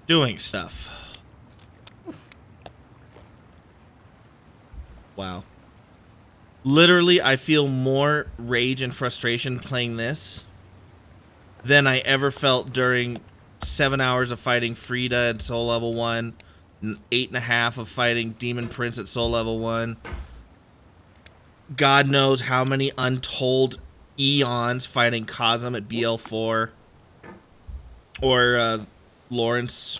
doing stuff. Wow. Literally, I feel more rage and frustration playing this than I ever felt during 7 hours of fighting Frida at Soul Level 1, 8.5 of fighting Demon Prince at Soul Level 1. God knows how many untold eons fighting Cosm at BL4. Or Lawrence.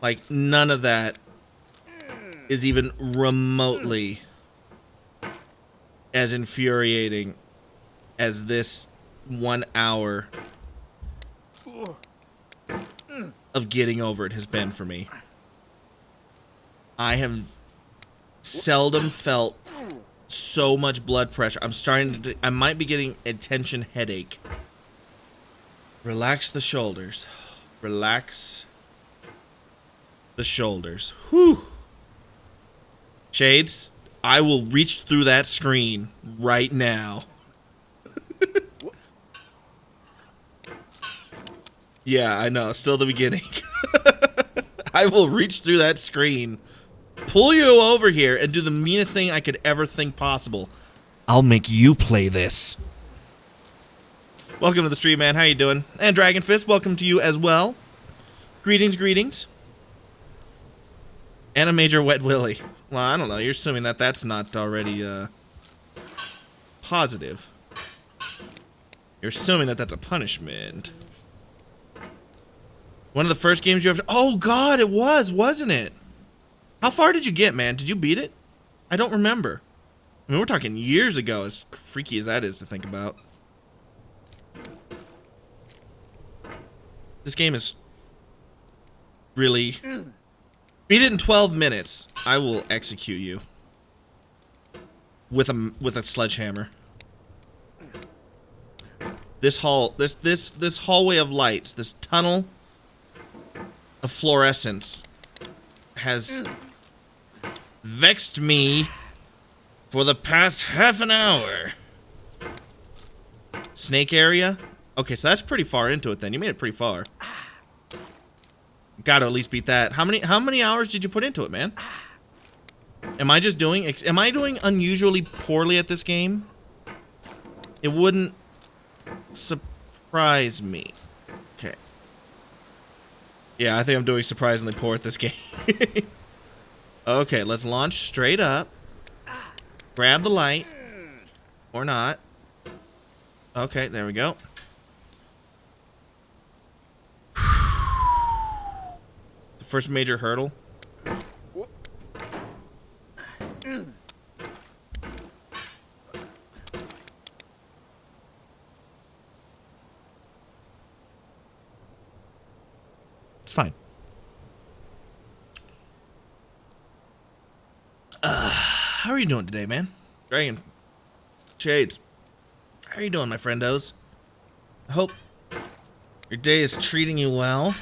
Like, none of that is even remotely as infuriating as this 1 hour of getting over it has been for me. I have seldom felt so much blood pressure. I might be getting a tension headache. Relax the shoulders. Relax the shoulders. Whew. Shades, I will reach through that screen right now. Yeah, I know. Still the beginning. I will reach through that screen, pull you over here, and do the meanest thing I could ever think possible. I'll make you play this. Welcome to the stream, man. How you doing? And Dragon Fist, welcome to you as well. Greetings, greetings. And a Major Wet Willy. Well, I don't know. You're assuming that that's not already positive. You're assuming that that's a punishment. One of the first games you ever... Oh, God, it was, wasn't it? How far did you get, man? Did you beat it? I don't remember. I mean, we're talking years ago, as freaky as that is to think about. This game is really... Beat it in 12 minutes. I will execute you. With a sledgehammer. This hallway of lights, this tunnel of fluorescence has vexed me for the past half an hour. Snake area? Okay, so that's pretty far into it then. You made it pretty far. Gotta at least beat that. How many hours did you put into it, man? Am I doing unusually poorly at this game? It wouldn't surprise me. Okay. Yeah, I think I'm doing surprisingly poor at this game. Okay, let's launch straight up. Grab the light. Or not. Okay, there we go. The first major hurdle. It's fine. How are you doing today, man? Dragon. Shades. How are you doing, my friendos? I hope your day is treating you well.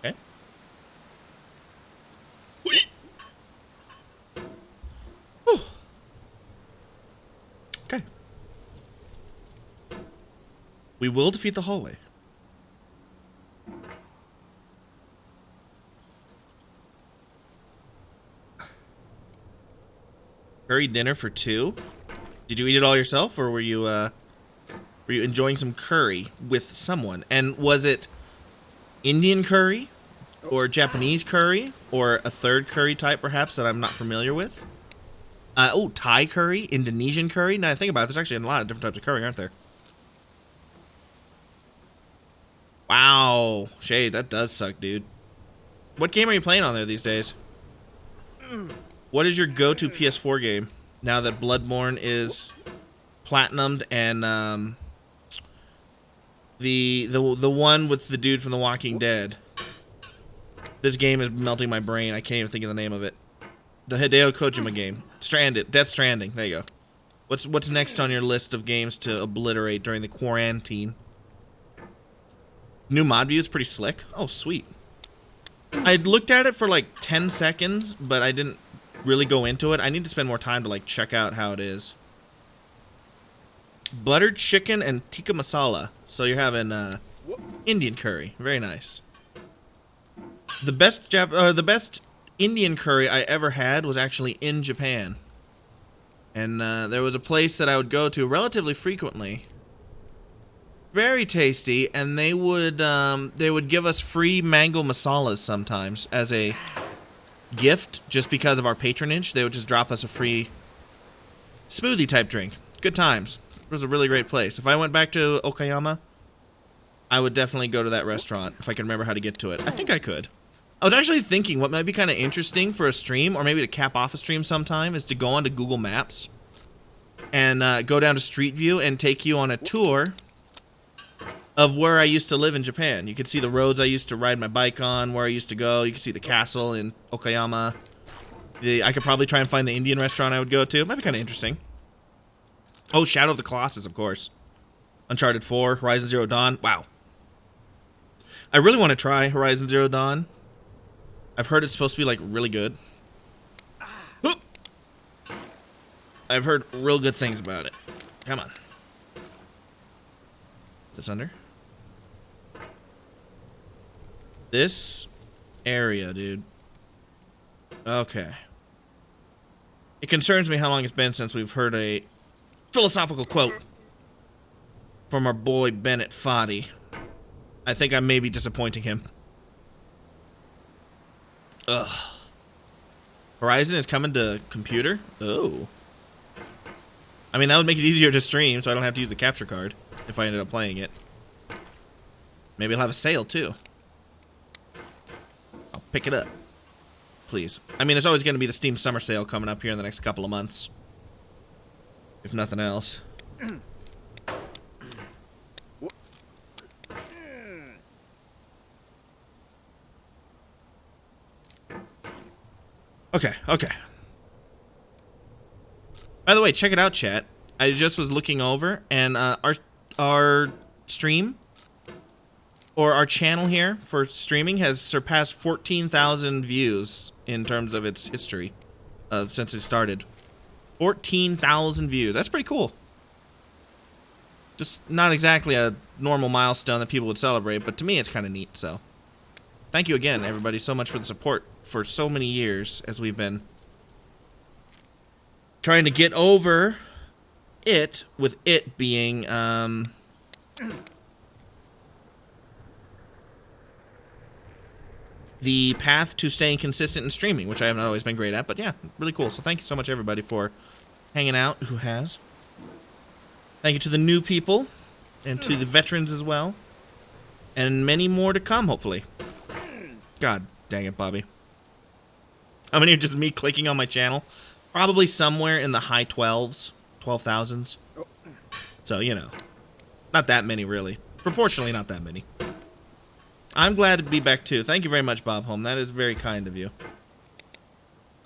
Okay. Whew. Okay. We will defeat the hallway. Curry dinner for 2? Did you eat it all yourself, or were you enjoying some curry with someone? And was it Indian curry, or Japanese curry, or a third curry type perhaps that I'm not familiar with? Oh, Thai curry, Indonesian curry. Now I think about it, there's actually a lot of different types of curry, aren't there? Wow, Shades, that does suck, dude. What game are you playing on there these days? What is your go-to PS4 game now that Bloodborne is platinumed and the one with the dude from The Walking Dead? This game is melting my brain. I can't even think of the name of it. The Hideo Kojima game. Death Stranding. There you go. What's next on your list of games to obliterate during the quarantine? New mod view is pretty slick. Oh, sweet. I looked at it for like 10 seconds, but I didn't really go into it. I need to spend more time to like check out how it is. Buttered chicken and tikka masala. So you're having Indian curry. Very nice. The best Indian curry I ever had was actually in Japan. And there was a place that I would go to relatively frequently. Very tasty, and they would give us free mango masalas sometimes as a gift, just because of our patronage. They would just drop us a free smoothie type drink. Good times. It was a really great place. If I went back to Okayama, I would definitely go to that restaurant if I can remember how to get to it. I think I could. I was actually thinking what might be kind of interesting for a stream, or maybe to cap off a stream sometime, is to go onto Google Maps and go down to Street View and take you on a tour of where I used to live in Japan. You could see the roads I used to ride my bike on, where I used to go. You could see the castle in Okayama. I could probably try and find the Indian restaurant I would go to. It might be kind of interesting. Oh, Shadow of the Colossus, of course. Uncharted 4, Horizon Zero Dawn. Wow. I really want to try Horizon Zero Dawn. I've heard it's supposed to be, like, really good. Oop. I've heard real good things about it. Come on. This under? This area, dude. Okay. It concerns me how long it's been since we've heard a philosophical quote from our boy Bennett Foddy. I think I may be disappointing him. Ugh. Horizon is coming to computer? Oh. I mean, that would make it easier to stream, so I don't have to use the capture card if I ended up playing it. Maybe I'll have a sale, too. I'll pick it up. Please. I mean, there's always going to be the Steam Summer Sale coming up here in the next couple of months. If nothing else. Okay. By the way, check it out, chat. I just was looking over, and our stream, or our channel here for streaming, has surpassed 14,000 views in terms of its history since it started. 14,000 views. That's pretty cool. Just not exactly a normal milestone that people would celebrate, but to me it's kind of neat, so. Thank you again, everybody, so much for the support for so many years as we've been trying to get over it, with it being, the path to staying consistent in streaming, which I haven't always been great at, but yeah, really cool. So thank you so much, everybody, for hanging out, who has. Thank you to the new people, and to the veterans as well, and many more to come, hopefully. God dang it, Bobby. I mean, just me clicking on my channel. Probably somewhere in the high 12,000s. So, you know, not that many, really. Proportionally, not that many. I'm glad to be back, too. Thank you very much, Bob Home. That is very kind of you.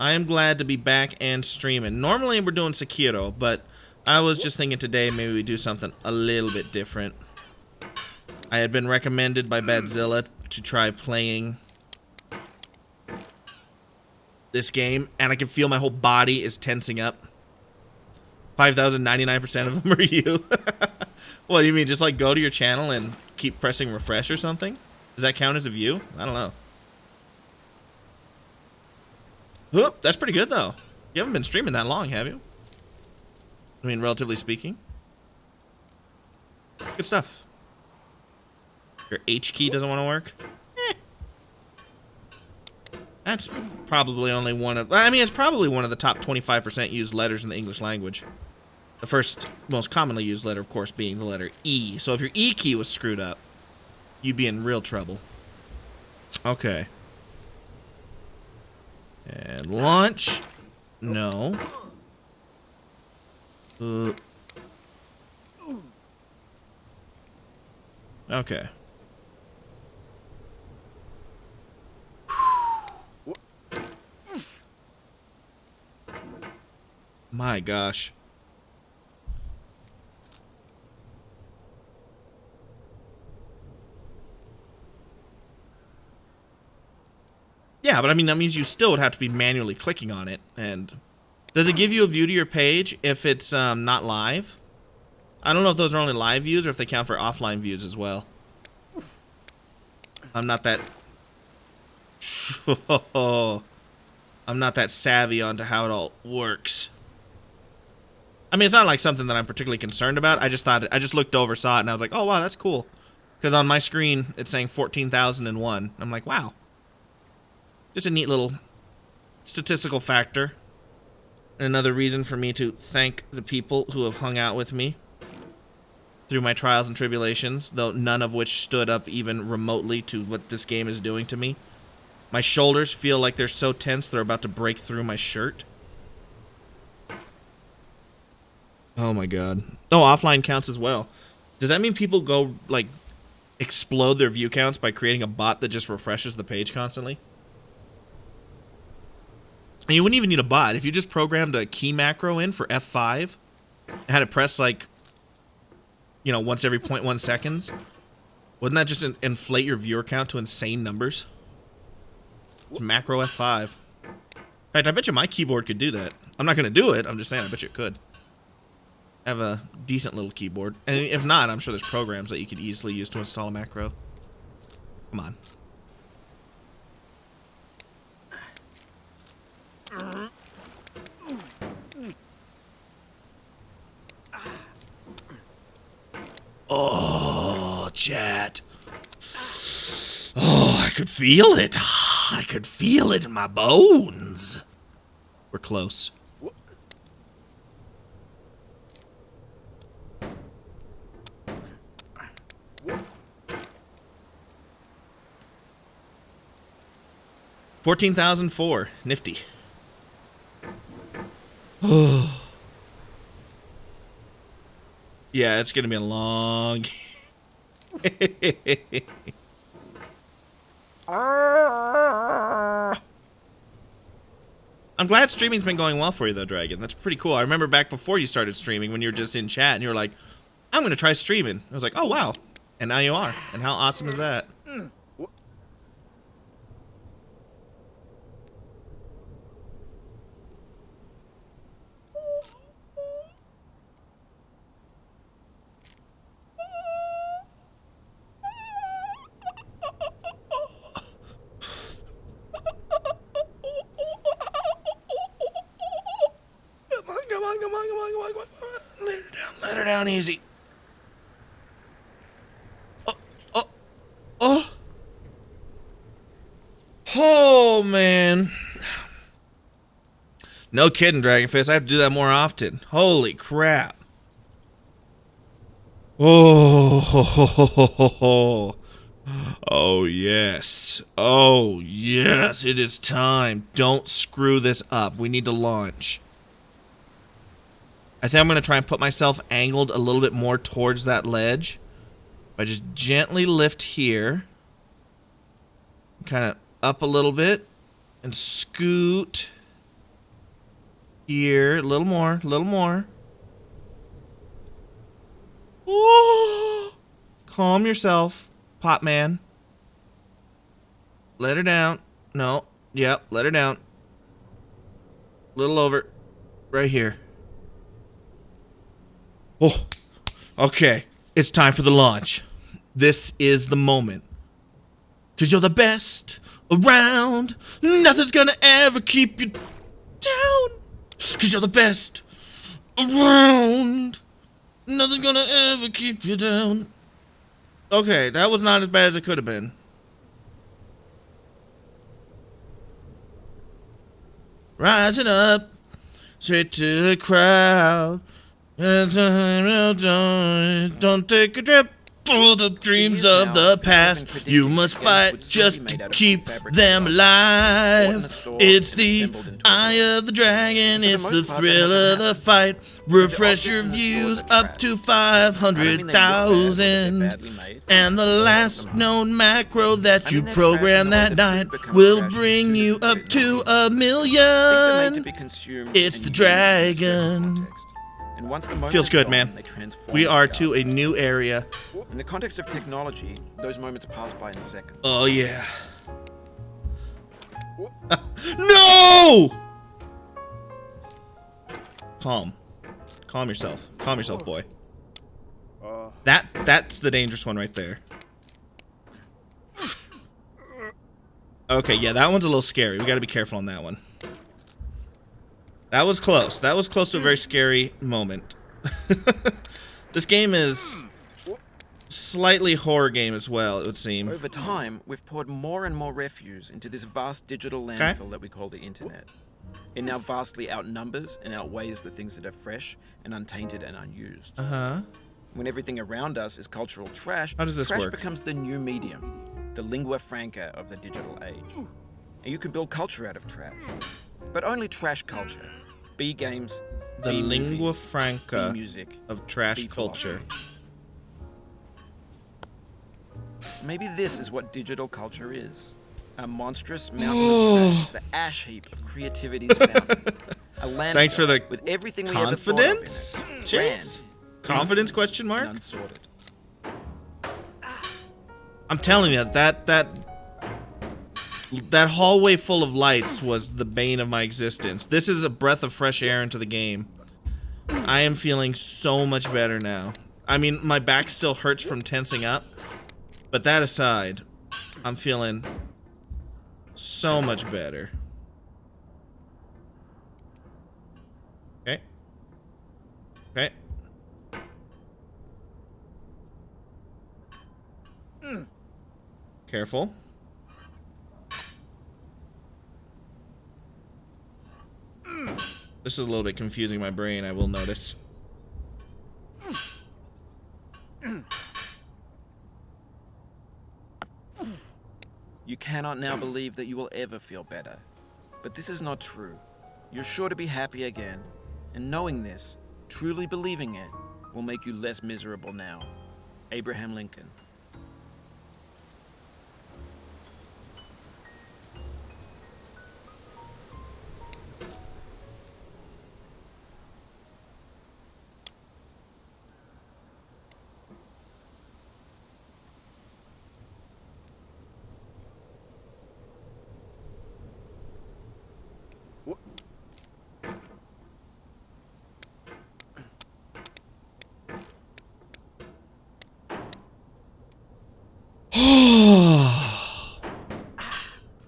I am glad to be back and streaming. Normally, we're doing Sekiro, but I was just thinking today maybe we do something a little bit different. I had been recommended by Badzilla to try playing this game, and I can feel my whole body is tensing up. 5,099% of them are you. What do you mean? Just like go to your channel and keep pressing refresh or something? Does that count as a view? I don't know. Whoop, that's pretty good though. You haven't been streaming that long, have you? I mean, relatively speaking. Good stuff. Your H key doesn't want to work? That's probably only one of... I mean, it's probably one of the top 25% used letters in the English language. The first most commonly used letter, of course, being the letter E. So if your E key was screwed up, you'd be in real trouble. Okay. And launch. No. Okay. My gosh. Yeah, but I mean, that means you still would have to be manually clicking on it. And does it give you a view to your page if it's not live? I don't know if those are only live views or if they count for offline views as well. I'm not that... I'm not that savvy onto how it all works. I mean, it's not like something that I'm particularly concerned about. I just looked over, saw it, and I was like, oh, wow, that's cool. Because on my screen, it's saying 14,001. I'm like, wow. Just a neat little statistical factor. And another reason for me to thank the people who have hung out with me through my trials and tribulations, though none of which stood up even remotely to what this game is doing to me. My shoulders feel like they're so tense they're about to break through my shirt. Oh my god. Oh, offline counts as well. Does that mean people go, like, explode their view counts by creating a bot that just refreshes the page constantly? And you wouldn't even need a bot. If you just programmed a key macro in for F5 and had it press, like, you know, once every 0.1 seconds, wouldn't that just inflate your viewer count to insane numbers? It's macro F5. In fact, I bet you my keyboard could do that. I'm not going to do it. I'm just saying I bet you it could. I have a decent little keyboard. And if not, I'm sure there's programs that you could easily use to install a macro. Come on. Oh, chat. Oh, I could feel it. I could feel it in my bones. We're close. 14,004. Nifty. Oh. Yeah, it's gonna be a long game. I'm glad streaming's been going well for you though, Dragon. That's pretty cool. I remember back before you started streaming when you were just in chat and you were like, I'm gonna try streaming. I was like, oh wow. And now you are. And how awesome is that? Come on. Let her down easy. Oh, man. No kidding, Dragonfist. I have to do that more often. Holy crap. Oh, oh, yes. Oh, yes. It is time. Don't screw this up. We need to launch. I think I'm going to try and put myself angled a little bit more towards that ledge. I just gently lift here. Kind of up a little bit. And scoot. Here. A little more. A little more. Oh, calm yourself, Pot Man. Let her down. No. Yep, let her down. A little over. Right here. Oh, okay. It's time for the launch. This is the moment. 'Cause you're the best around. Nothing's gonna ever keep you down. 'Cause you're the best around. Nothing's gonna ever keep you down. Okay, that was not as bad as it could have been. Rising up, straight to the crowd. Don't take a trip for the dreams of the past. You must fight just to keep them alive. It's the eye of the dragon. It's the thrill of the fight. Refresh your views up to 500,000. And the last known macro that you program that night will bring you up to 1,000,000. It's the dragon. And once the moments feels good, gone, man. they transform We are into to a new area. In the context of technology, those moments pass by in seconds. Oh, yeah. No! Calm. Calm yourself. Calm yourself, boy. That's the dangerous one right there. Okay, yeah, that one's a little scary. We gotta be careful on that one. That was close. That was close to a very scary moment. This game is slightly horror game as well, it would seem. Over time, we've poured more and more refuse into this vast digital landfill that we call the internet. It now vastly outnumbers and outweighs the things that are fresh and untainted and unused. Uh-huh. When everything around us is cultural trash, How does this trash work? becomes the new medium, the lingua franca of the digital age. And you can build culture out of trash. But only trash culture. B games, The B lingua movies, franca B music, of trash B culture. philosophy. Maybe this is what digital culture is. A monstrous mountain of trash, the ash heap of creativity's fountain. A land Thanks for the with everything confidence? we ever thought of in it. Chance? Confidence question And mark? unsorted. I'm telling you, that hallway full of lights was the bane of my existence. This is a breath of fresh air into the game. I am feeling so much better now. I mean, my back still hurts from tensing up, but that aside, I'm feeling so much better. Okay. Okay. Careful. This is a little bit confusing my brain, I will notice. You cannot now believe that you will ever feel better. But this is not true. You're sure to be happy again. And knowing this, truly believing it, will make you less miserable now. Abraham Lincoln.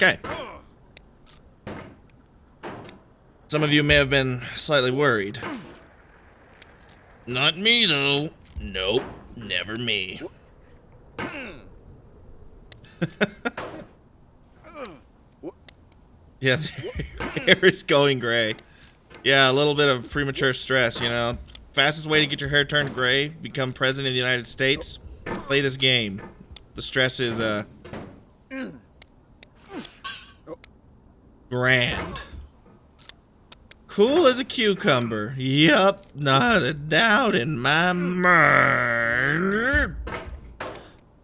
Okay. Some of you may have been slightly worried. Not me, though. Nope, never me. Yeah, the hair is going gray. Yeah, a little bit of premature stress, you know. Fastest way to get your hair turned gray, become president of the United States, play this game. The stress is, grand. Cool as a cucumber. Yup, not a doubt in my mind.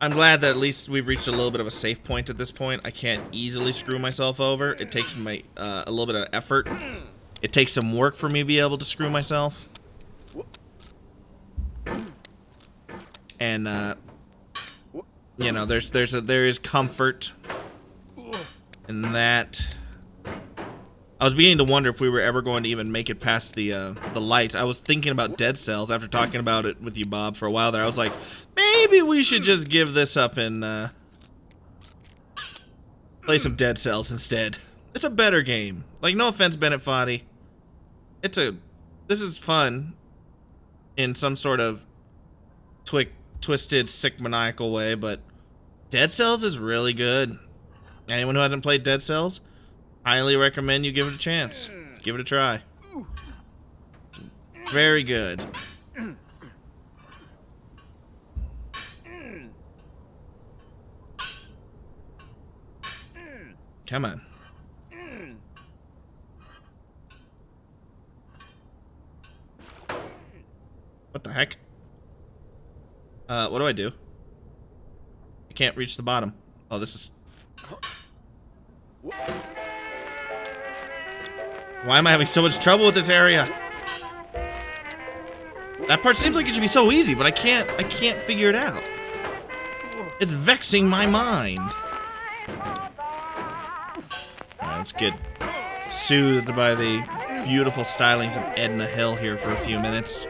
I'm glad that at least we've reached a little bit of a safe point at this point. I can't easily screw myself over. It takes my a little bit of effort. It takes some work for me to be able to screw myself. And you know, there is comfort in that. I was beginning to wonder if we were ever going to even make it past the lights. I was thinking about Dead Cells after talking about it with you, Bob, for a while there. I was like, maybe we should just give this up and play some Dead Cells instead. It's a better game. Like, no offense, Bennett Foddy. This is fun in some sort of twisted, sick, maniacal way, but Dead Cells is really good. Anyone who hasn't played Dead Cells, highly recommend you give it a chance. Give it a try. Very good. Come on. What the heck? What do I do? I can't reach the bottom. Oh, this is... Why am I having so much trouble with this area? That part seems like it should be so easy, but I can't figure it out. It's vexing my mind. Let's get soothed by the beautiful stylings of Edna Hill here for a few minutes.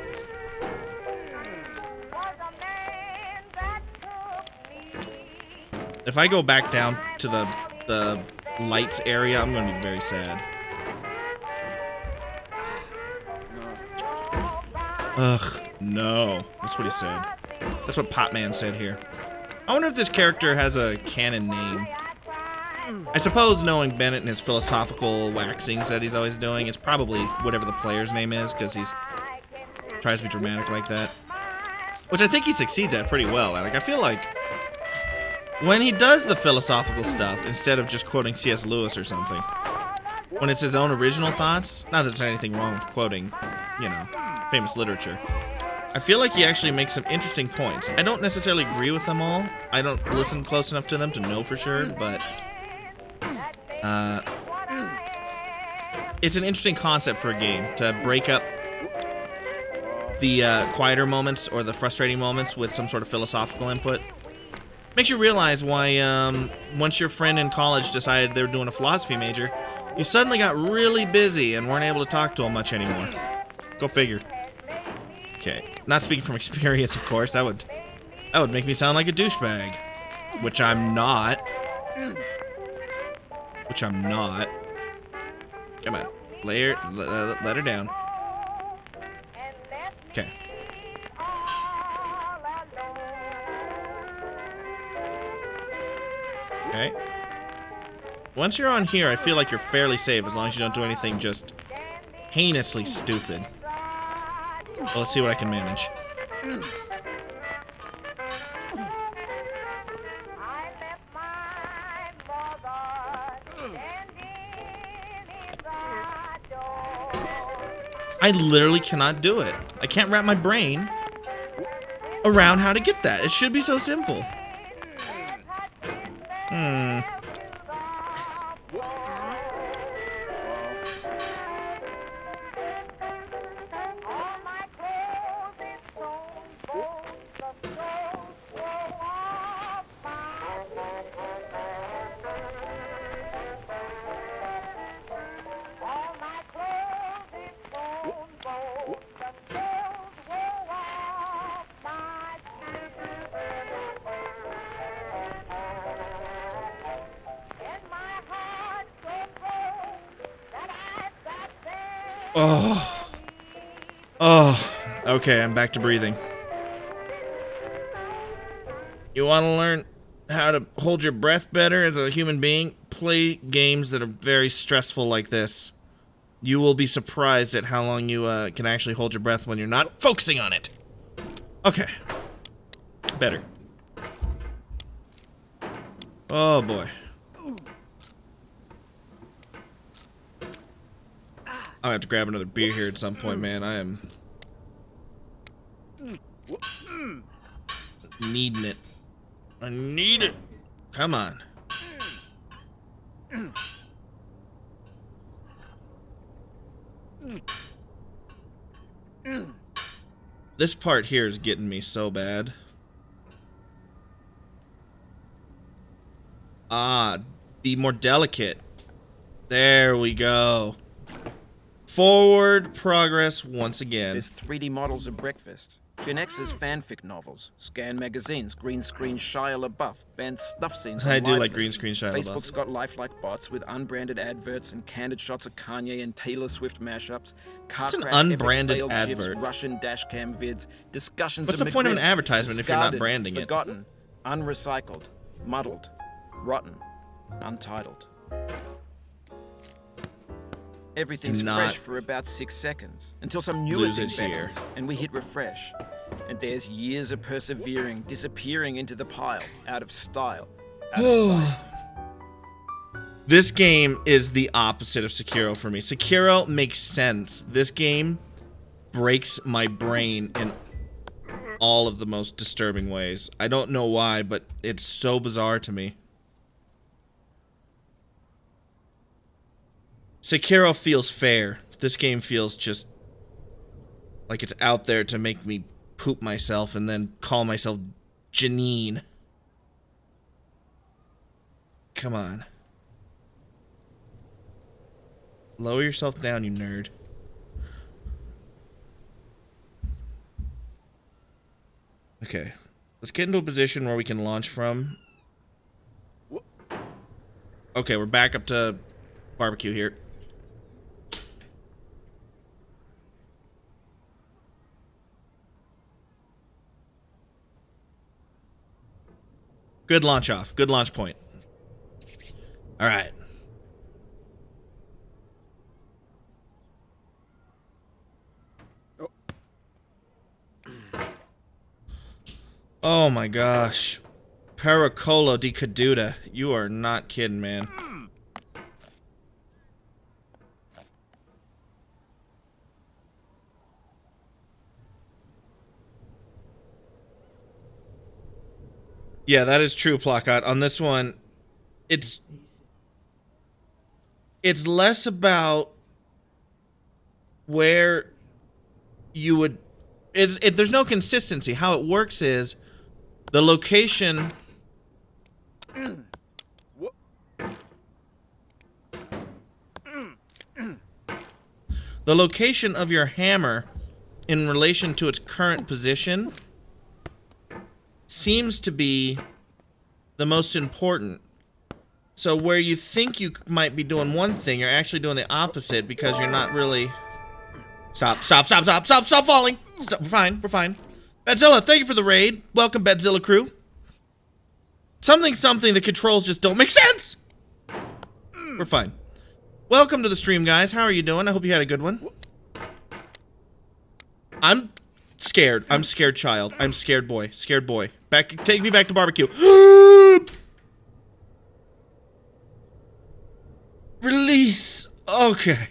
If I go back down to the lights area, I'm gonna be very sad. Ugh, no. That's what he said. That's what Potman said here. I wonder if this character has a canon name. I suppose knowing Bennett and his philosophical waxings that he's always doing, it's probably whatever the player's name is, because he's tries to be dramatic like that. Which I think he succeeds at pretty well. Like, I feel like when he does the philosophical stuff, instead of just quoting C.S. Lewis or something, when it's his own original thoughts, not that there's anything wrong with quoting, you know, famous literature, I feel like he actually makes some interesting points. I don't necessarily agree with them all. I don't listen close enough to them to know for sure, but it's an interesting concept for a game to break up the quieter moments or the frustrating moments with some sort of philosophical input. Makes you realize why once your friend in college decided they were doing a philosophy major, you suddenly got really busy and weren't able to talk to him much anymore. Go figure. Okay, not speaking from experience, of course. That would make me sound like a douchebag, which I'm not. Come on, let her down. Okay. Okay. Once you're on here, I feel like you're fairly safe as long as you don't do anything just heinously stupid. Well, let's see what I can manage. I literally cannot do it. I can't wrap my brain around how to get that. It should be so simple. Okay, I'm back to breathing. You want to learn how to hold your breath better as a human being? Play games that are very stressful like this. You will be surprised at how long you can actually hold your breath when you're not focusing on it. Okay. Better. Oh boy. I'll have to grab another beer here at some point, man. I am needing it. I need it. Come on. This part here is getting me so bad. Ah, be more delicate. There we go. Forward progress once again. There's 3D models of breakfast. Gen X's fanfic novels, scan magazines, green screen Shia LaBeouf, banned snuff scenes. I do like green screen Shia LaBeouf. Facebook's got lifelike bots with unbranded adverts and candid shots of Kanye and Taylor Swift mashups. What's an unbranded advert? GIFs, Russian dashcam vids, discussions. What's the point of an advertisement if you're not branding it? Forgotten, unrecycled, muddled, rotten, untitled. Everything's fresh for about 6 seconds, until some newer thing beckons, and we hit refresh. And there's years of persevering, disappearing into the pile, out of style, out of sight. This game is the opposite of Sekiro for me. Sekiro makes sense. This game breaks my brain in all of the most disturbing ways. I don't know why, but it's so bizarre to me. Sekiro feels fair. This game feels just like it's out there to make me poop myself and then call myself Janine. Come on. Lower yourself down, you nerd. Okay. Let's get into a position where we can launch from. Okay, we're back up to barbecue here. Good launch off. Good launch point. All right. Oh my gosh. Pericolo di Caduta. You are not kidding, man. Yeah, that is true, Plakat. On this one, it's less about where you would... there's no consistency. How it works is the location... The location of your hammer in relation to its current position seems to be the most important. So where you think you might be doing one thing, you're actually doing the opposite because you're not really... Stop falling! Stop. We're fine, we're fine. Badzilla, thank you for the raid. Welcome, Badzilla crew. Something, the controls just don't make sense! We're fine. Welcome to the stream, guys. How are you doing? I hope you had a good one. I'm scared. I'm scared child. I'm scared boy. Scared boy. Take me back to barbecue. Release. Okay.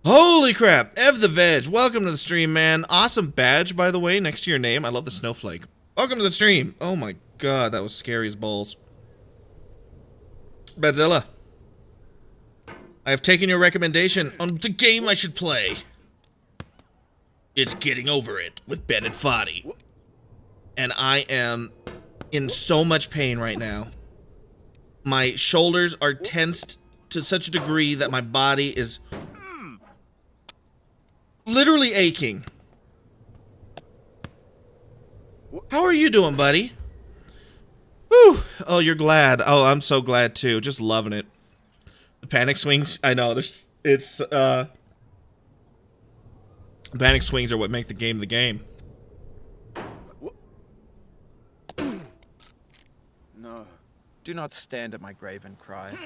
Holy crap. Ev the Veg. Welcome to the stream, man. Awesome badge, by the way, next to your name. I love the snowflake. Welcome to the stream. Oh my god, that was scary as balls. Badzilla. I have taken your recommendation on the game I should play. It's Getting Over It with Bennett Foddy. And I am in so much pain right now. My shoulders are tensed to such a degree that my body is literally aching. How are you doing, buddy? Whew. Oh, you're glad. Oh, I'm so glad too. Just loving it. The panic swings. I know. Panic swings are what make the game the game. No. Do not stand at my grave and cry.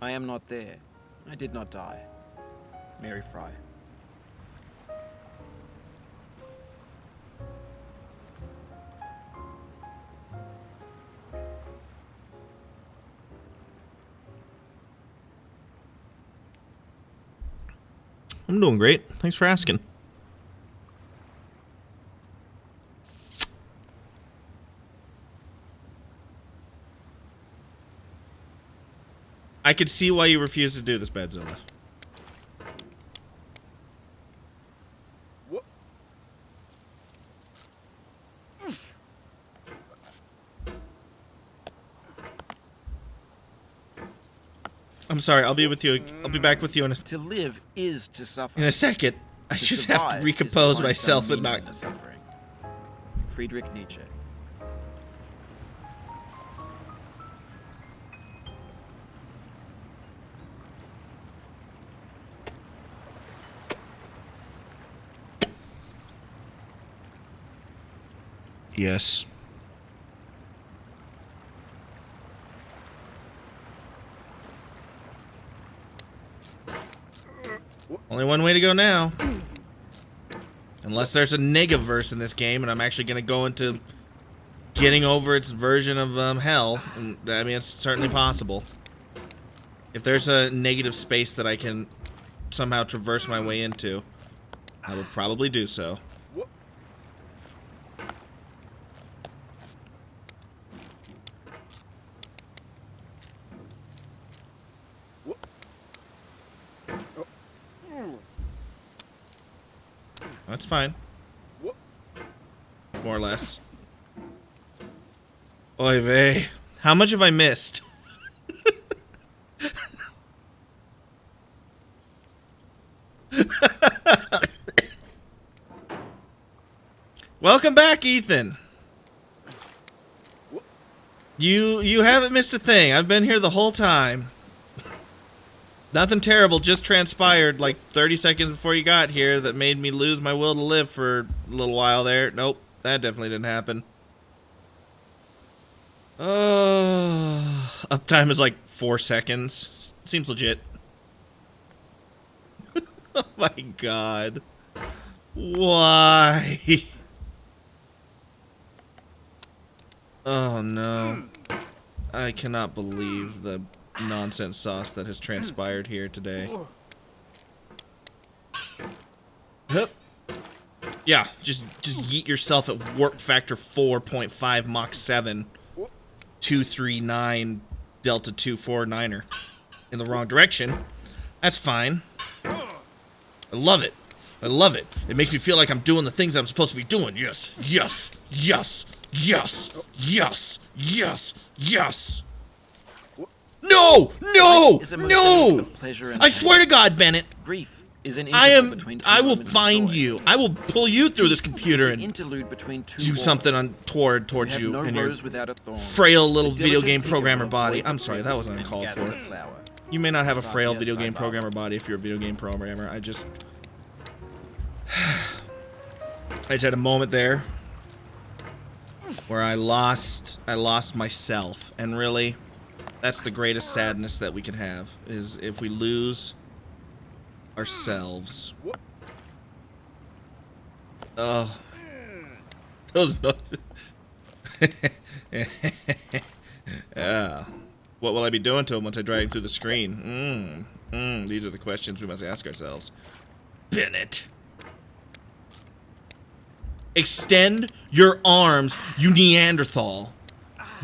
I am not there. I did not die. Mary Fry. I'm doing great. Thanks for asking. I could see why you refuse to do this, Badzilla. I'm sorry, I'll be with you. I'll be back with you in a... To live is to suffer. In a second. I just have to recompose myself and not... Suffering. Friedrich Nietzsche. Yes. Only one way to go now. Unless there's a negaverse in this game, and I'm actually going to go into getting over its version of hell. And I mean, it's certainly possible. If there's a negative space that I can somehow traverse my way into, I will probably do so. That's fine. More or less. Oy vey. How much have I missed? Welcome back, Ethan. You haven't missed a thing. I've been here the whole time. Nothing terrible just transpired like 30 seconds before you got here that made me lose my will to live for a little while there. Nope, that definitely didn't happen. Uptime is like 4 seconds. Seems legit. Oh my god. Why? Oh no. I cannot believe the nonsense sauce that has transpired here today. Hup. Yeah, just yeet yourself at warp factor 4.5 Mach 7 239 Delta 249er in the wrong direction. That's fine. I love it. I love it. It makes me feel like I'm doing the things I'm supposed to be doing. Yes, yes, yes, yes, yes, yes, yes. No! No! No! I swear to God, Bennett. Grief is an I will moments of find joy. you. I will pull you through this Peace computer is the and interlude between two do wars. something untoward towards have you no and your rose without a thorn. frail little The video diligent game digger programmer will body. avoid I'm the sorry, that prince wasn't and uncalled gather for. the flower. You may not have a frail Satya video game Saiba. programmer body if you're a video game programmer. I just had a moment there where I lost myself, and really, that's the greatest sadness that we can have, is if we lose ourselves. Oh, those noises. Yeah. What will I be doing to him once I drag him through the screen? These are the questions we must ask ourselves. Bennett. Extend your arms, you Neanderthal.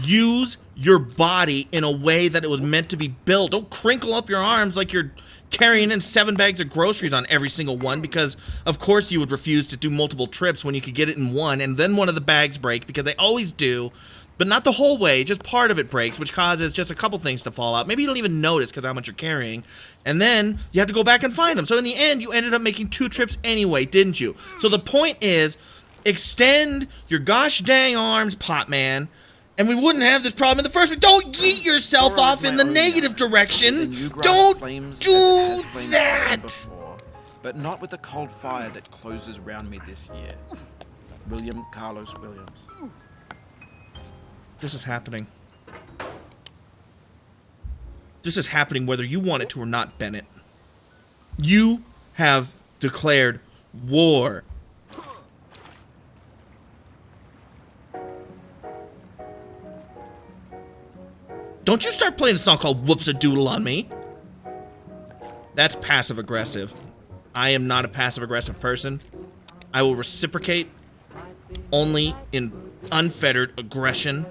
Use your body in a way that it was meant to be built. Don't crinkle up your arms like you're carrying in 7 bags of groceries on every single one, because of course you would refuse to do multiple trips when you could get it in one, and then one of the bags break, because they always do. But not the whole way, just part of it breaks, which causes just a couple things to fall out. Maybe you don't even notice because how much you're carrying. And then you have to go back and find them. So in the end, you ended up making 2 trips anyway, didn't you? So the point is, extend your gosh dang arms, Pot Man, and we wouldn't have this problem in the first place. Don't yeet yourself Horror off of in my the own negative now. direction. Then you grasp Don't flames do as it has flamed that. before, but not with the cold fire that closes round me this year. William Carlos Williams. This is happening. This is happening whether you want it to or not, Bennett. You have declared war. Don't you start playing a song called Whoops-a-Doodle on me. That's passive-aggressive. I am not a passive-aggressive person. I will reciprocate only in unfettered aggression.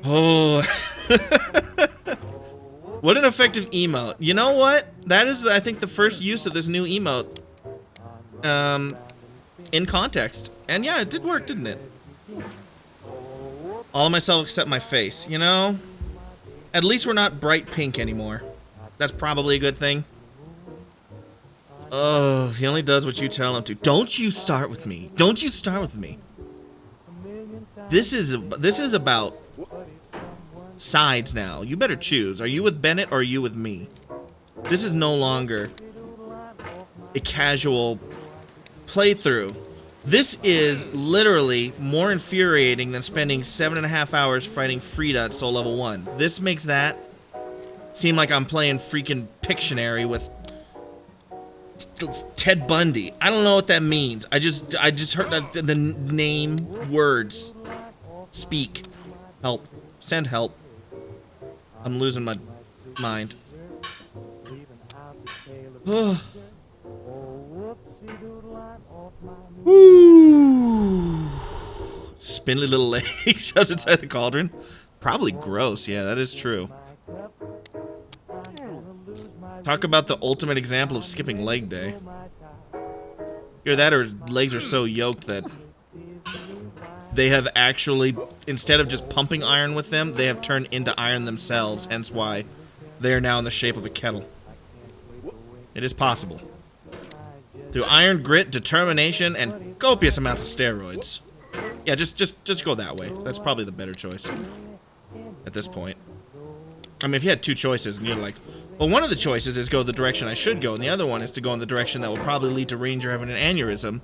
Oh. What an effective emote. You know what? That is, I think, the first use of this new emote. In context. And yeah, it did work, didn't it? All of myself except my face, you know? At least we're not bright pink anymore. That's probably a good thing. Oh, he only does what you tell him to. Don't you start with me. Don't you start with me. This is about sides now. You better choose. Are you with Bennett or are you with me? This is no longer a casual playthrough. This is literally more infuriating than spending 7.5 hours fighting Frida at Soul Level 1. This makes that seem like I'm playing freaking Pictionary with Ted Bundy. I don't know what that means. I just heard that the name words. Speak. Help. Send help. I'm losing my mind. Woo! Spindly little leg shoved inside the cauldron. Probably gross. Yeah, that is true. Talk about the ultimate example of skipping leg day. Either that or his legs are so yoked that they have actually, instead of just pumping iron with them, they have turned into iron themselves, hence why they are now in the shape of a kettle. It is possible. Through iron grit, determination, and copious amounts of steroids. Yeah, just go that way. That's probably the better choice at this point. I mean, if you had 2 choices and you're like, Well, one of the choices is go the direction I should go, and the other one is to go in the direction that will probably lead to Ranger having an aneurysm.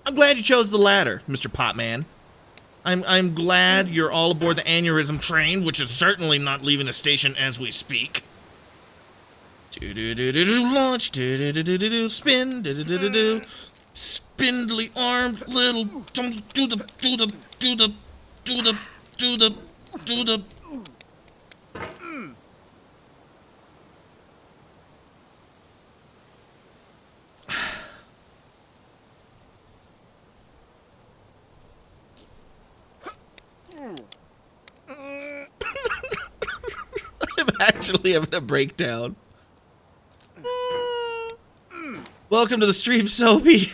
I'm glad you chose the latter, Mr. Potman. I'm glad you're all aboard the aneurysm train, which is certainly not leaving the station as we speak. Launch, spin, spindly armed little do the. I'm actually having a breakdown. Welcome to the stream, Soapy.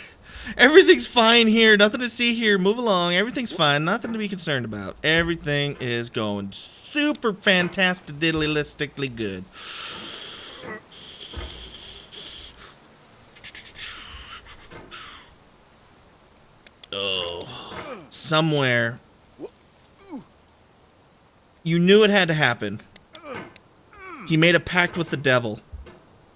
Everything's fine here. Nothing to see here. Move along. Everything's fine. Nothing to be concerned about. Everything is going super fantastic-diddly-listically good. Oh. Somewhere. You knew it had to happen. He made a pact with the devil.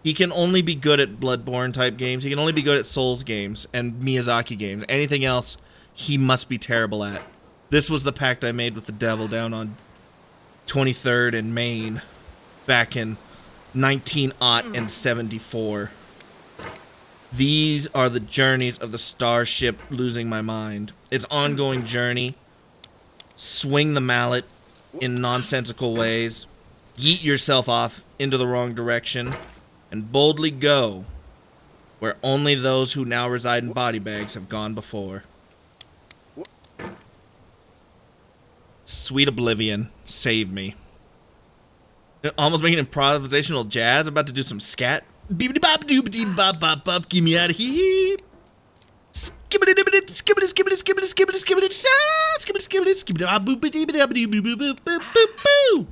He can only be good at Bloodborne type games. He can only be good at Souls games and Miyazaki games. Anything else, he must be terrible at. This was the pact I made with the devil down on 23rd and Main back in 1974. These are the journeys of the starship losing my mind. Its ongoing journey. Swing the mallet in nonsensical ways. Yeet yourself off into the wrong direction. And boldly go where only those who now reside in body bags have gone before. Sweet oblivion, save me. Almost making improvisational jazz, about to do some scat. Beepity bop doopity bop bop bop, get me out of here. Skibbity dibbity, skibbity skibbity skibbity skibbity skibbity skibbity skibbity skibbity ah boop boop boop boop boop boop boop boop boop.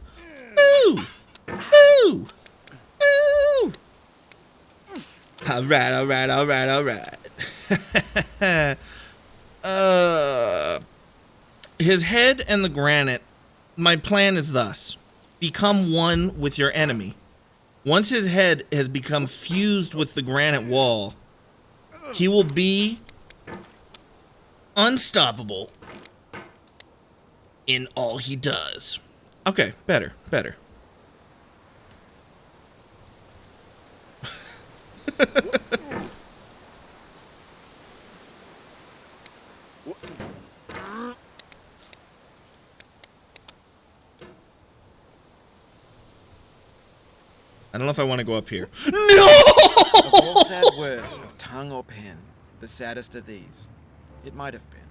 Alright. His head and the granite. My plan is thus. Become one with your enemy. Once his head has become fused with the granite wall, he will be unstoppable in all he does. Okay, better. I don't know if I want to go up here. No! Of all sad words of tongue or pen, the saddest are these. It might have been.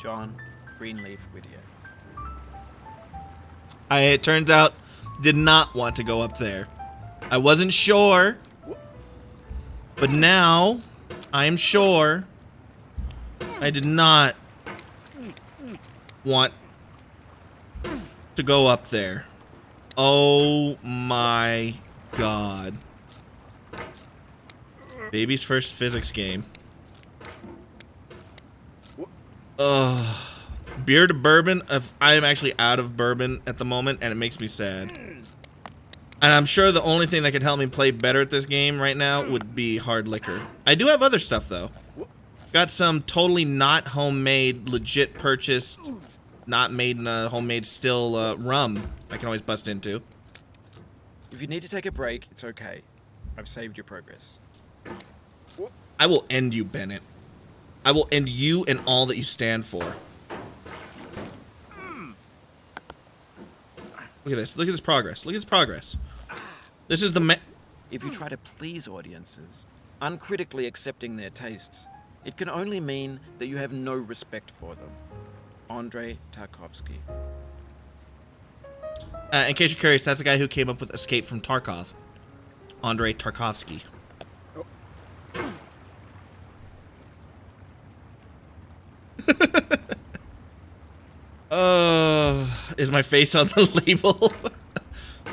John Greenleaf Whittier. It turns out, did not want to go up there. I wasn't sure, but now I am sure I did not want to go up there. Oh my god. Baby's first physics game. Ugh. Beer to bourbon. I am actually out of bourbon at the moment, and it makes me sad. And I'm sure the only thing that could help me play better at this game right now would be hard liquor. I do have other stuff, though. Got some totally not homemade, legit purchased, not made in a homemade still rum I can always bust into. If you need to take a break, it's okay. I've saved your progress. I will end you, Bennett. I will end you and all that you stand for. Look at this. Look at this progress. Look at this progress. This is the If you try to please audiences, uncritically accepting their tastes, it can only mean that you have no respect for them. Andrei Tarkovsky. In case you're curious, that's the guy who came up with Escape from Tarkov. Andrei Tarkovsky. Is my face on the label?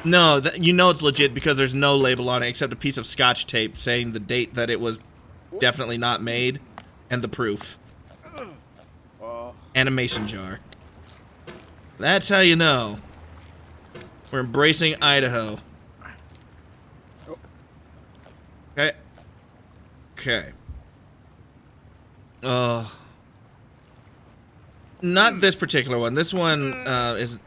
No, you know it's legit because there's no label on it except a piece of scotch tape saying the date that it was definitely not made and the proof. And a mason jar. That's how you know. We're embracing Idaho. Okay. Not this particular one. This one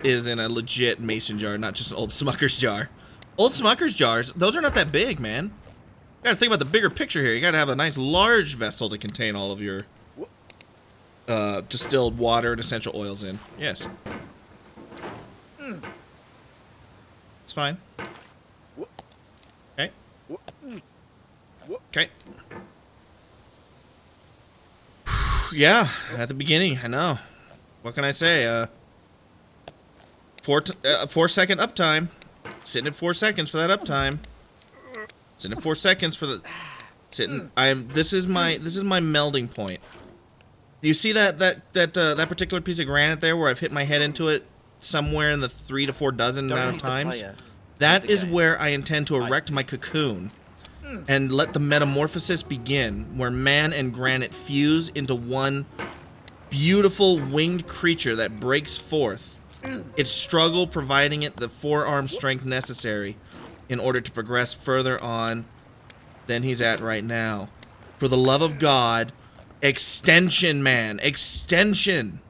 is in a legit mason jar, not just an old Smucker's jar. Old Smucker's jars, those are not that big, man. You gotta think about the bigger picture here. You gotta have a nice large vessel to contain all of your distilled water and essential oils in. Yes. It's fine. Okay. Okay. Yeah, at the beginning, I know. What can I say? 4 second uptime. Sitting at 4 seconds for that uptime. Sitting at 4 seconds for the sitting. This is my melding point. You see that particular piece of granite there where I've hit my head into it somewhere in the 3 to 4 dozen amount of times? That is where I intend to erect my cocoon and let the metamorphosis begin, where man and granite fuse into one beautiful winged creature that breaks forth. Its struggle providing it the forearm strength necessary in order to progress further on than he's at right now. For the love of God, extension, man, extension.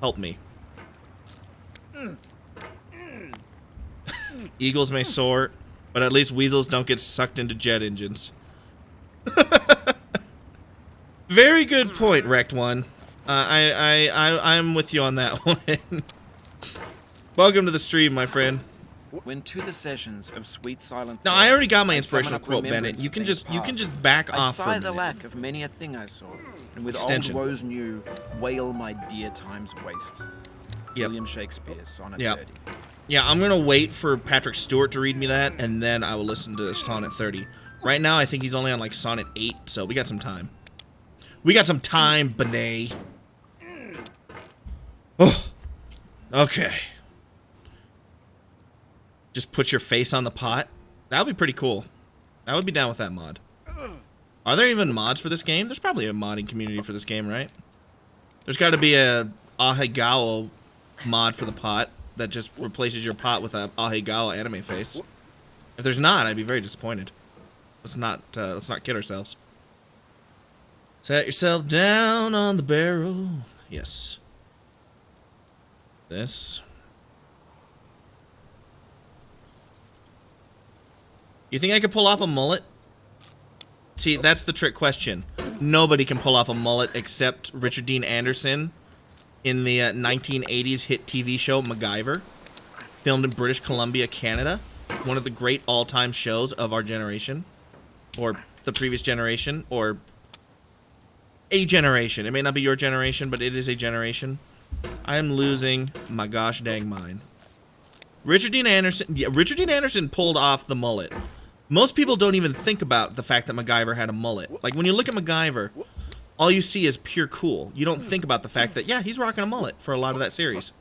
Help me. Eagles may soar, but at least weasels don't get sucked into jet engines. Very good point, Wrecked One. I'm with you on that one. Welcome to the stream, my friend. When to the sessions of sweet silent. Now I already got my inspirational quote, Bennett. You can just back off for a I sigh minute. the lack of many a thing I saw, and with Extension. old woes new, wail my dear time's waste. Yep. William Shakespeare, Sonnet Yep. 30. Yeah, I'm gonna wait for Patrick Stewart to read me that, and then I will listen to Sonnet 30. Right now, I think he's only on like Sonnet 8, so we got some time. We got some time, Benet. Oh, okay. Just put your face on the pot. That would be pretty cool. I would be down with that mod. Are there even mods for this game? There's probably a modding community for this game, right? There's got to be a Ahegao mod for the pot that just replaces your pot with a Ahegao anime face. If there's not, I'd be very disappointed. Let's not kid ourselves. Set yourself down on the barrel. Yes. This. You think I could pull off a mullet? See, that's the trick question. Nobody can pull off a mullet except Richard Dean Anderson in the 1980s hit TV show MacGyver, filmed in British Columbia, Canada. One of the great all-time shows of our generation, or the previous generation, or a generation. It may not be your generation, but it is a generation. I am losing my gosh dang mind. Richard Dean Anderson pulled off the mullet. Most people don't even think about the fact that MacGyver had a mullet. Like, when you look at MacGyver, all you see is pure cool. You don't think about the fact that, yeah, he's rocking a mullet for a lot of that series.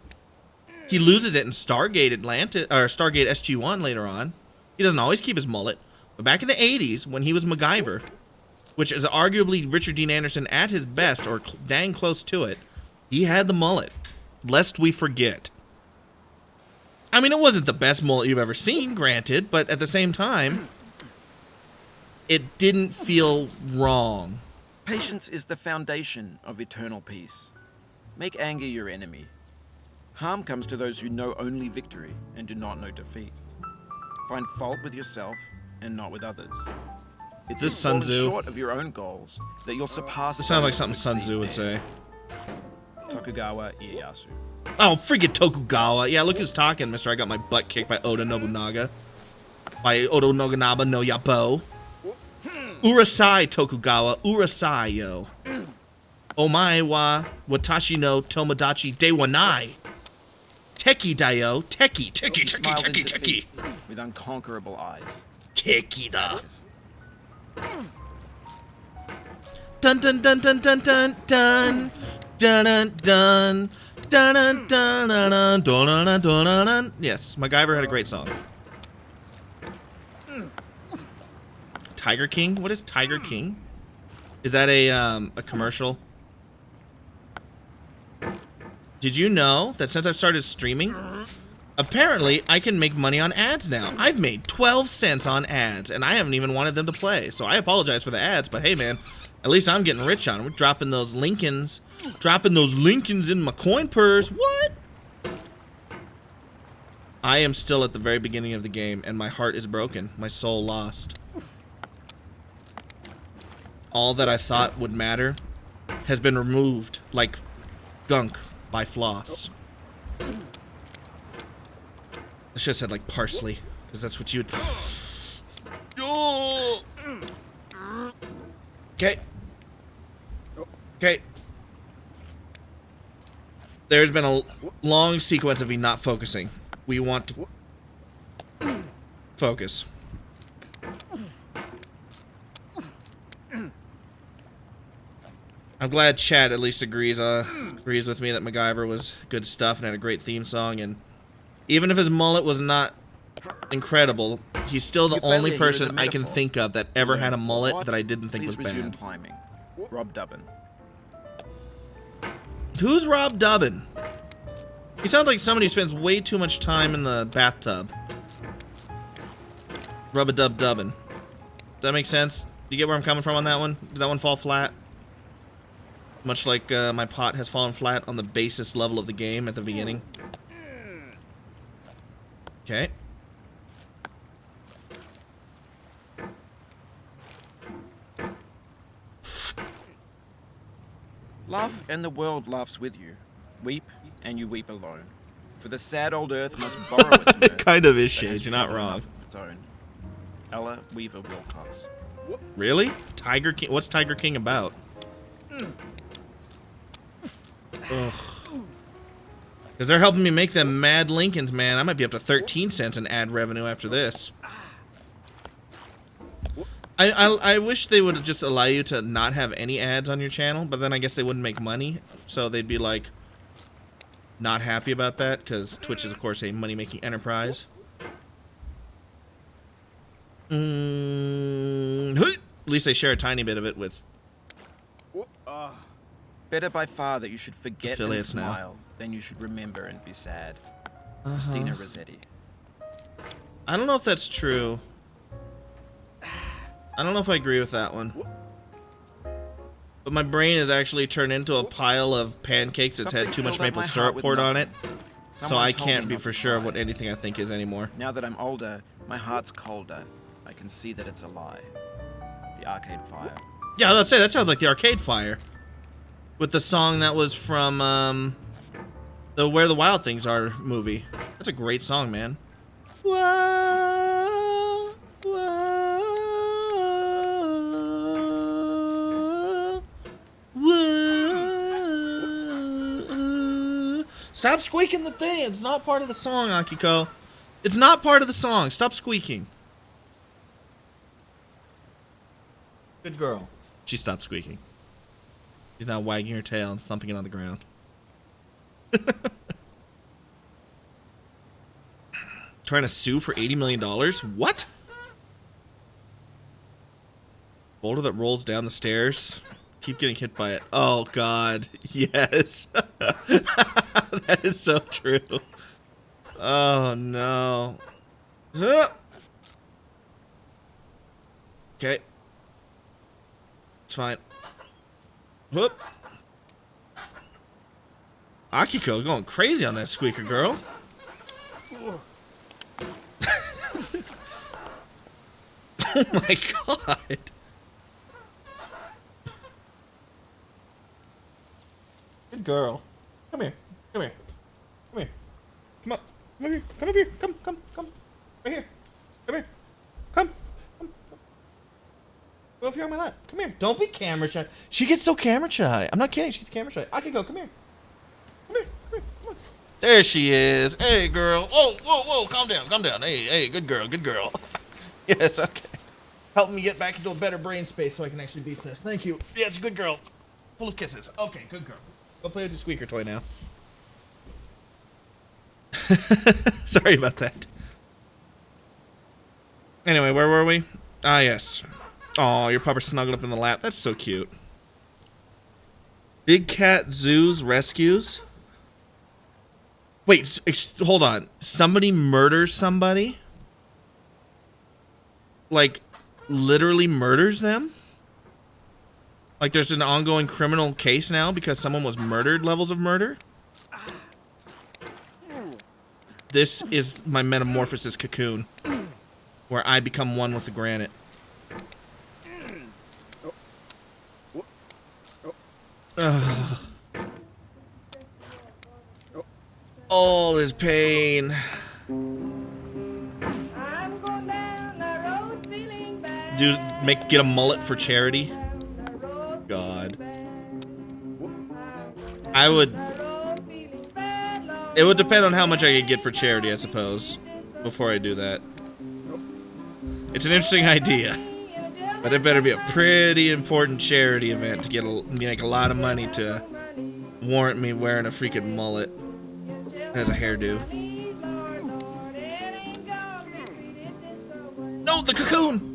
He loses it in Stargate Atlantis, or Stargate SG-1 later on. He doesn't always keep his mullet. But back in the 80s, when he was MacGyver, which is arguably Richard Dean Anderson at his best, or dang close to it, he had the mullet. Lest we forget. I mean, it wasn't the best mullet you've ever seen, granted, but at the same time, it didn't feel wrong. Patience is the foundation of eternal peace. Make anger your enemy. Harm comes to those who know only victory and do not know defeat. Find fault with yourself and not with others. It's This Sun Tzu. short of your own goals that you'll surpass. This sounds like those something who Sun exceed Tzu would theirs. say. Tokugawa Ieyasu. Oh, friggin' Tokugawa. Yeah, look who's talking, mister. I got my butt kicked by Oda Nobunaga. By Oda Nobunaga no Yappo. Urasai Tokugawa. Urasai, yo. Omae wa watashi no tomodachi de wa nai. Teki da yo. Teki, teki, He teki, smiled in teki, teki. defeat with unconquerable eyes. Teki da. Dun dun dun dun dun dun dun. Dun dun dun. Dun dun dun dun dun dun dun dun dun. Yes, MacGyver had a great song. Tiger King? What is Tiger King? Is that a commercial? Did you know that since I've started streaming, Apparently, I can make money on ads now. I've made 12 cents on ads, and I haven't even wanted them to play. So I apologize for the ads, but hey, man, at least I'm getting rich on them. We're dropping those Lincolns in my coin purse. What? I am still at the very beginning of the game, and my heart is broken. My soul lost. All that I thought would matter has been removed like gunk by floss. I should have said like parsley, because that's what you'd. Okay. Okay. There's been a long sequence of me not focusing. We want to focus. I'm glad Chad at least agrees with me that MacGyver was good stuff and had a great theme song, and even if his mullet was not incredible, he's still the only person I can think of that ever had a mullet that I didn't think was bad. Climbing. Rob Dubbin. Who's Rob Dubbin? He sounds like somebody who spends way too much time in the bathtub. Rub-a-dub-dubbin. Does that make sense? Do you get where I'm coming from on that one? Did that one fall flat? Much like my pot has fallen flat on the basis level of the game at the beginning. Okay. Laugh and the world laughs with you. Weep and you weep alone. For the sad old earth must borrow its mirth. It kind of is that has shade, you're not children wrong. of its own. Ella Weaver Wilcox. Really? Tiger King? What's Tiger King about? Ugh. Because they're helping me make them mad Lincolns, man. I might be up to 13 cents in ad revenue after this. I wish they would just allow you to not have any ads on your channel, but then I guess they wouldn't make money. So they'd be like, not happy about that, because Twitch is, of course, a money-making enterprise. At least they share a tiny bit of it with Better by far that you should forget and affiliates now. smile than you should remember and be sad. Christina Rossetti. I don't know if that's true. I don't know if I agree with that one. But my brain has actually turned into a pile of pancakes that's had too much maple syrup poured on it. So I can't be for sure of what anything I think is anymore. Now that I'm older, my heart's colder. I can see that it's a lie. The Arcade Fire. Yeah, I was about to say, that sounds like the Arcade Fire. With the song that was from the Where the Wild Things Are movie. That's a great song, man. Whoa, whoa, whoa. Stop squeaking the thing. It's not part of the song, Akiko. It's not part of the song. Stop squeaking. Good girl. She stopped squeaking. She's now wagging her tail and thumping it on the ground. Trying to sue for $80 million? What? Boulder that rolls down the stairs. Keep getting hit by it. Oh, God. Yes. That is so true. Oh, no. Okay. It's fine. Whoop. Akiko going crazy on that squeaker, girl. Oh my God. Good girl. Come here. Come here. Come here. Come up. Come over here. Come over here. Come. Right here. Come here. Come. Go up here on my lap. Come here. Don't be camera shy. She gets so camera shy. I'm not kidding. She's camera shy. Akiko, come here. Come here. Come here. Come on. There she is. Hey, girl. Whoa, whoa, whoa. Calm down. Calm down. Hey, good girl. Good girl. Yes, okay. Help me get back into a better brain space so I can actually beat this. Thank you. Yes, good girl. Full of kisses. Okay, good girl. Go play with your squeaker toy now. Sorry about that. Anyway, where were we? Ah, yes. Oh, your pupper snuggled up in the lap. That's so cute. Big Cat Zoos Rescues. Wait, hold on. Somebody murders somebody? Like, literally murders them? Like, there's an ongoing criminal case now because someone was murdered, levels of murder? This is my metamorphosis cocoon, where I become one with the granite. Ugh. All this pain. Get a mullet for charity? God. It would depend on how much I could get for charity, I suppose, before I do that. It's an interesting idea, but it better be a pretty important charity event to make a lot of money to warrant me wearing a freaking mullet as a hairdo. No, the cocoon!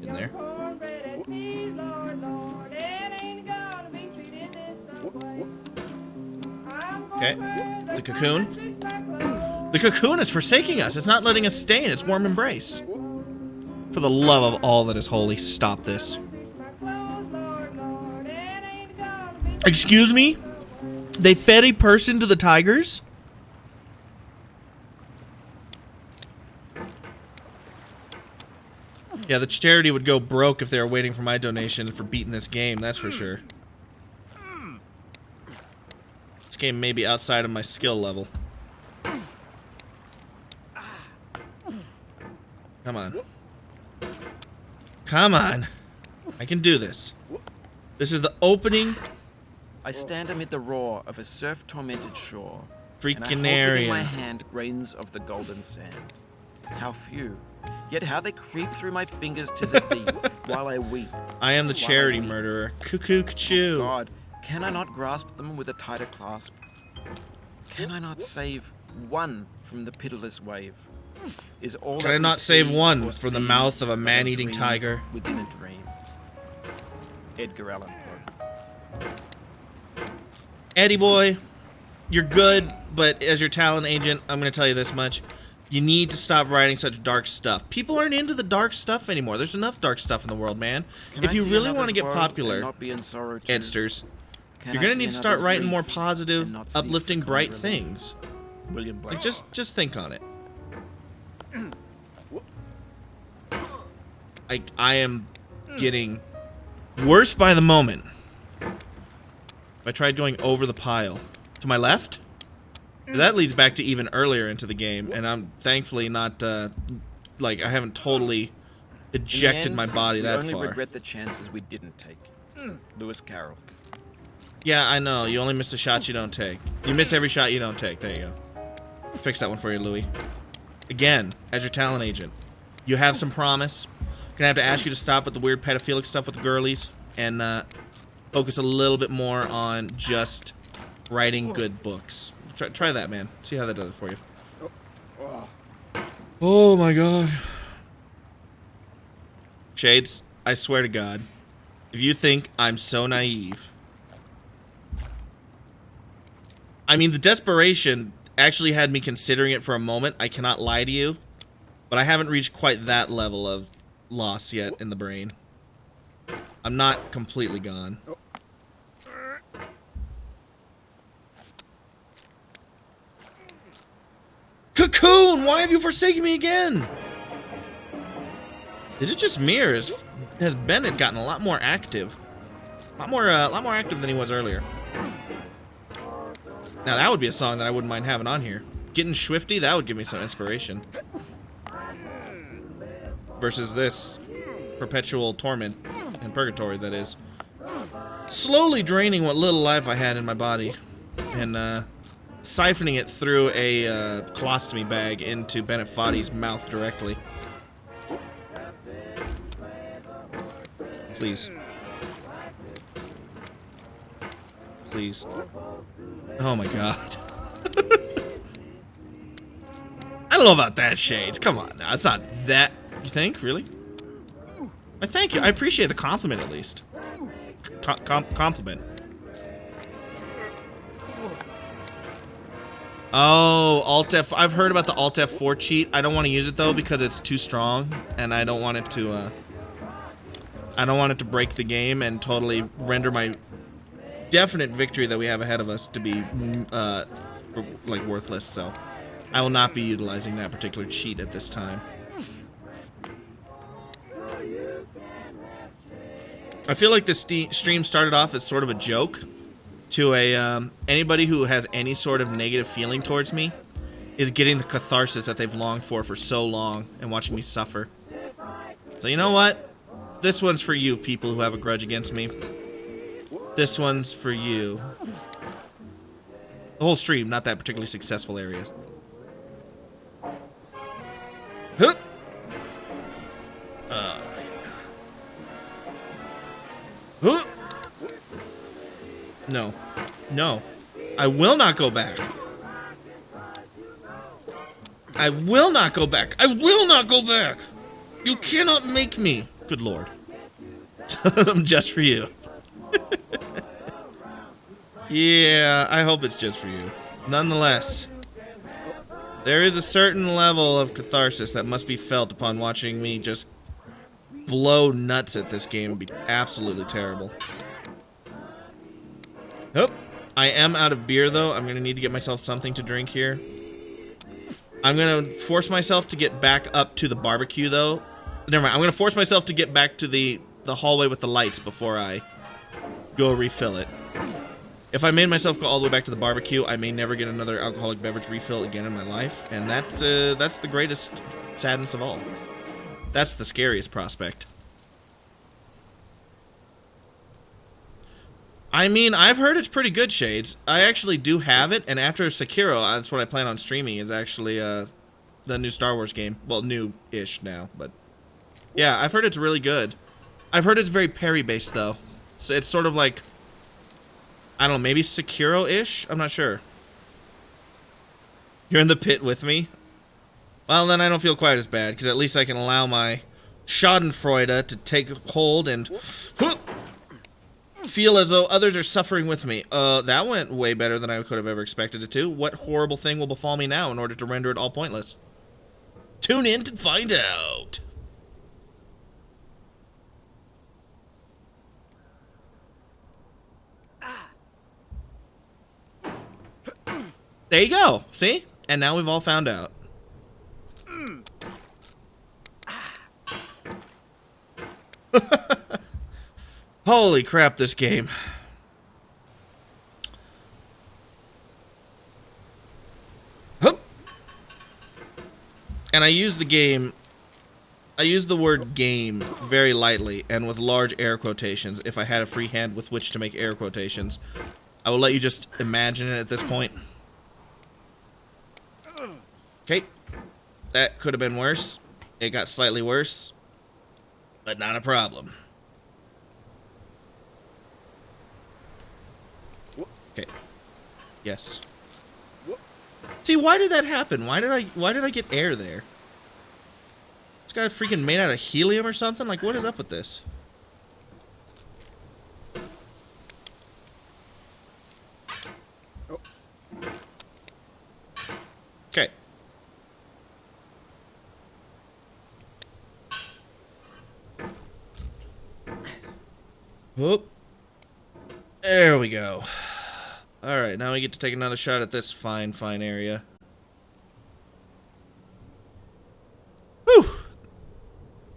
In there. Okay, the cocoon. The cocoon is forsaking us. It's not letting us stay in its warm embrace. For the love of all that is holy, stop this. Excuse me? They fed a person to the tigers? Yeah, the charity would go broke if they were waiting for my donation for beating this game, that's for sure. This game may be outside of my skill level. Come on. Come on. I can do this. This is the opening. I stand amid the roar of a surf-tormented shore. Freaking and I hold within my area. hand grains of the golden sand. How few, yet how they creep through my fingers to the deep while I weep. I am the charity murderer. Cuckoo, choo. God, can I not grasp them with a tighter clasp? Can I not save one from the pitiless wave? Is all Can that I we not save see one or from the see mouth of a but man-eating dream tiger? within a dream. Edgar Allan Poe. Eddie boy, you're good, but as your talent agent, I'm going to tell you this much. You need to stop writing such dark stuff. People aren't into the dark stuff anymore. There's enough dark stuff in the world, man. If you really want to get popular, Edsters, you're going to need to start writing more positive, uplifting, bright things. William Blake. Like, just think on it. I am getting worse by the moment. I tried going over the pile. To my left? That leads back to even earlier into the game, and I'm thankfully not, like, I haven't totally ejected my body that we far. only regret the chances we didn't take. Lewis Carroll. Yeah, I know. You only miss the shots you don't take. You miss every shot you don't take. There you go. Fix that one for you, Louis. Again, as your talent agent, you have some promise. Gonna have to ask you to stop with the weird pedophilic stuff with the girlies and focus a little bit more on just writing good books. Try that, man. See how that does it for you. Oh my god. Shades, I swear to God, if you think I'm so naive. I mean, the desperation actually had me considering it for a moment. I cannot lie to you. But I haven't reached quite that level of loss yet in the brain. I'm not completely gone. Cocoon, why have you forsaken me again? Is it just me, or has Bennett gotten a lot more active? A lot more active than he was earlier. Now that would be a song that I wouldn't mind having on here. Getting Swifty, that would give me some inspiration. Versus this perpetual torment and purgatory that is slowly draining what little life I had in my body and siphoning it through a colostomy bag into Bennett Foddy's mouth directly. Please. Please. Oh my god. I don't know about that, Shades. Come on now. It's not that. You think? Really? I thank you. I appreciate the compliment at least. Compliment. Oh, Alt F. I've heard about the Alt F4 cheat. I don't want to use it though because it's too strong, and I don't want it to. I don't want it to break the game and totally render my definite victory that we have ahead of us to be like worthless. So, I will not be utilizing that particular cheat at this time. I feel like this stream started off as sort of a joke to anybody who has any sort of negative feeling towards me is getting the catharsis that they've longed for so long and watching me suffer. So you know what? This one's for you, people who have a grudge against me. This one's for you. The whole stream, not that particularly successful area. Huh. Huh. No. No. I will not go back. I will not go back. I will not go back. You cannot make me. Good Lord. Just for you. Yeah, I hope it's just for you. Nonetheless, there is a certain level of catharsis that must be felt upon watching me just blow nuts at this game and be absolutely terrible. Oh, I am out of beer though. I'm gonna need to get myself something to drink here. I'm gonna force myself to get back up to the barbecue though. Never mind. I'm gonna force myself to get back to the hallway with the lights before I go refill it. If I made myself go all the way back to the barbecue, I may never get another alcoholic beverage refill again in my life, and that's the greatest sadness of all. That's the scariest prospect. I mean, I've heard it's pretty good, Shades. I actually do have it, and after Sekiro, that's what I plan on streaming, is actually the new Star Wars game. Well, new-ish now, but yeah, I've heard it's really good. I've heard it's very parry-based, though. So it's sort of like, I don't know, maybe Sekiro-ish? I'm not sure. You're in the pit with me? Well, then I don't feel quite as bad, because at least I can allow my Schadenfreude to take hold and feel as though others are suffering with me. That went way better than I could have ever expected it to. What horrible thing will befall me now in order to render it all pointless? Tune in to find out. There you go. See? And now we've all found out. Holy crap, this game. Hup. And I use the word game very lightly and with large air quotations if I had a free hand with which to make air quotations. I will let you just imagine it at this point. Okay. That could have been worse. It got slightly worse, but not a problem. Okay. Yes. See, why did that happen? Why did I get air there? This guy freaking made out of helium or something? Like, what is up with this? Okay. Whoop. There we go. Alright, now we get to take another shot at this fine area.